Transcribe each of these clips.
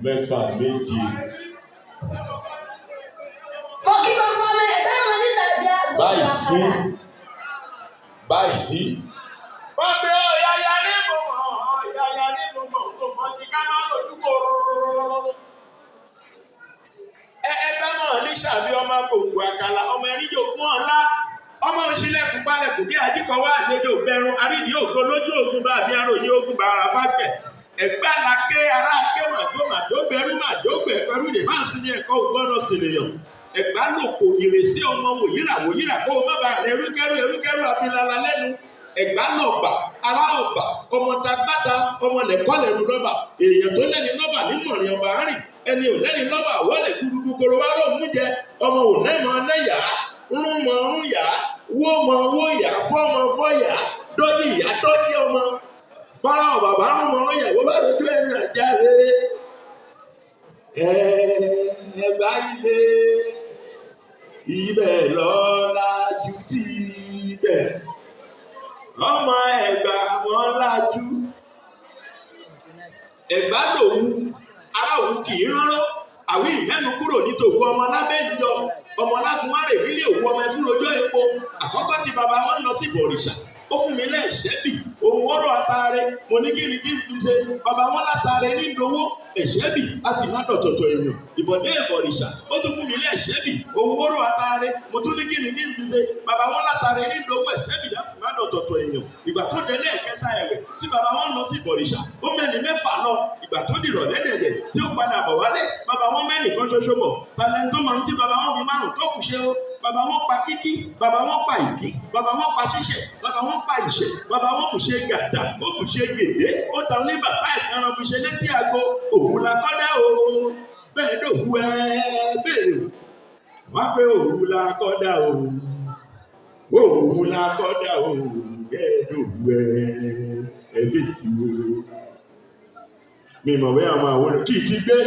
mẹ́fà méje. Báyìí sí. Wọ́n pe ọ̀yàyà ní mọ̀mọ́ kò mọ̀ ti ká máa lójú kò rọrọrọrọ. Ẹgbẹ́ náà ní sàbí ọmọ gbòǹgbò àkàlà ọmọ ẹni jòkún ọ̀la. Ọmọ òṣìlẹ̀kùn balẹ̀kùn bí àjíkọ̀ wá àlejò bẹ̀rùn àrídìí ògo lójú ogun bá àbí àròyìn ogun bàrà fàgbẹ̀. Ẹgbẹ́ àlàké ará ké màdó bẹ̀rù màdó gbẹ̀pẹ̀rù lè máa ń sin ní ẹ̀kọ́ ògbọ́dọ̀ sílèyàn. Ẹgbẹ́ lòkò ìrèsí ọmọ wòyíra kó o má bàa ẹrúkẹ́rú abilala lẹ́nu. Ẹgbà lọ́ba ará ọba ọmọ tagbada ọmọ lẹ́kọ́lẹ́nu lọ́ba èèyàn tó lẹ́ni lọ́ba nímọ̀rin ọba àárín ẹni ò lẹ́ni lọ́ba wọlé gbúgbú koro wá ló mú jẹ ọmọ ò lẹ́mọ̀ lẹ́yà rúnmọ̀ rúnyà wọ́mọ̀ wọ́yà fọ́mọ̀ fọ́yà dọ́dí ìyá dọ́dí ọmọ bára bàbá rúnmọ̀ rúnyà wọ́n bá lójú ẹni àjáre ẹ̀ẹ́gbà ilé ibẹ̀ lọ́la ju tí ibẹ̀. Ọmọ Ẹ̀gbá wọn lájú. Ẹ̀gbá lòun, ará òun kì í rọ́rọ́. Àwí ìmẹ́nu kúrò nítòwú ọmọ lábẹ́ ìjọ. Ọmọ lágúnwárè nílé òwú ọmọ ẹ̀fún lójọ́ epo. Àkọ́kọ́ tí bàbá wọn lọ sí ìbọ̀rìṣà. Ó fún mi lẹ́ẹ̀ṣẹ́bì. Òun wọ́rọ̀ àtàrẹ. Mo ní kí ni kí n fi ṣe. Bàbá wọn látàrẹ ní ìdówó. Ẹ̀ṣẹ́bì a sì má dọ̀tọ̀tọ̀ èèyàn. Ìbọ̀dé ìbọ̀rìṣà. Ó tún fún mi lẹ́ẹ̀ṣẹ́bì. Òun wọ́rọ̀ àtàrẹ. Mo tún ní kí ni kí n fi ṣe. Bàbá wọn látàrẹ ní ìdówó ẹ̀ṣẹ́bì a sì má dọ̀tọ̀tọ̀ èèyàn. Ìgbà tó dé lẹ́ẹ̀kẹta ẹ̀wẹ̀ tí bàbá wọn lọ sí ìbọ̀rìṣà. Ó mẹ́ni mẹ́fà lọ. Ìgbà tó dìrọ̀ lẹ́dẹ̀dẹ̀ tí ó padà bọ̀ wálé. Bàbá wọn mẹ́ni kan ṣoṣo bọ̀. Talẹ̀ tó máa ń tí bàbá wọn fi márùn tó kù ṣe ó. Bàbá wọn pa kíkí, bàbá wọn pa ìkí, bàbá wọn pa ṣíṣẹ̀, bàbá wọn pa ìṣẹ̀, bàbá wọn kò ṣe gàdà, ó kò ṣe gèdè, ó ta ní bàbá ìsanran fi ṣe létí àgbo, òun la kọ́dá o, bẹ́ẹ̀ dòkú ẹ béèrè, wá pé òun la kọ́dá o, òun la kọ́dá o, bẹ́ẹ̀ dòkú ẹ béèrè o. Mi mọ̀ bẹ́ẹ̀ àwọn àwọn kì í ti gbé.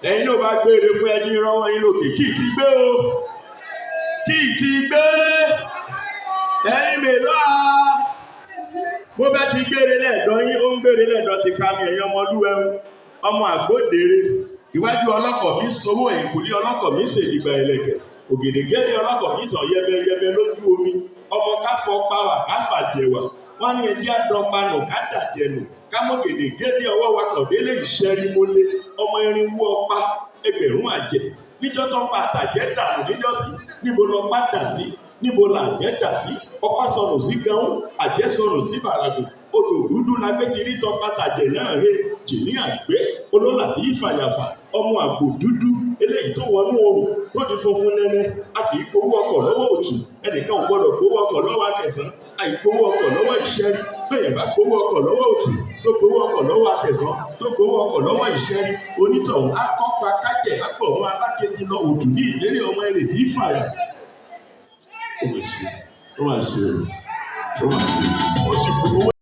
Ẹ̀yin ló bá gbére fún ẹni rọ́wọ́ yín lókè kí ti gbé o kí ti gbé ẹ̀yin mélòó a bó bá ti gbére lẹ́ẹ̀dọ́ yín ó ń gbére lẹ́ẹ̀dọ́ ti ká mi ẹ̀yin ọmọlúwẹ̀ ọmọ àgbòdèrè iwájú ọlọ́kọ̀ mi sowó ẹ̀yìnkùlé ọlọ́kọ̀ mi ṣèdìgbà ẹlẹ́kẹ̀ ògèdègèdè ọlọ́kọ̀ mi tàn yẹbẹyẹbẹ lójú omi ọmọ káfọ́ pàwà káfàjẹwà wọ́n ní ẹjẹ́ àdọ́gbanù kádàjẹnù kámọ́gèdè gédé ọwọ́ wa kàn délé ìṣẹ́rí mọ́lé ọmọ irinwó ọpá ẹgbẹ̀rún àjẹ́ níjọ́ tó ń pa àtàjẹ́ dànù níjọ́sí níbo lọ pa dà sí níbo làjẹ́ dà sí ọpá sọnù sí gaun àjẹ́ sọnù sí bàràgò odò dúdú la gbé ti rí tọ́ pàtàjẹ́ náà rè jìnnì àgbẹ̀ olólà tí í fàyàfà ọmọ àgbò dúdú eléyìí tó wọnú oòrùn tó di funfun nẹ́nẹ́ a kì í gbowó ọkọ̀ lọ́wọ́ òtù ẹnìkan ò gbọ́dọ̀ gbowó ọkọ̀ lọ́wọ́ akẹsàn àìgbowó ọkọ̀ lọ́wọ́ ìṣẹ́rí bẹ́ẹ̀ bá gbowó ọkọ̀ lọ́wọ́ òtù tó gbowó ọkọ̀ lọ́wọ́ akẹsàn tó gbowó ọkọ̀ lọ́wọ́ ìṣẹ́rí onítọ̀hún akọ́pa kájẹ̀ akọ̀hún alákejì lọ òtù ní ìlérí ọmọ ẹ̀rẹ̀ tí í fàyà. Ó mà ṣe ó sì gbowó.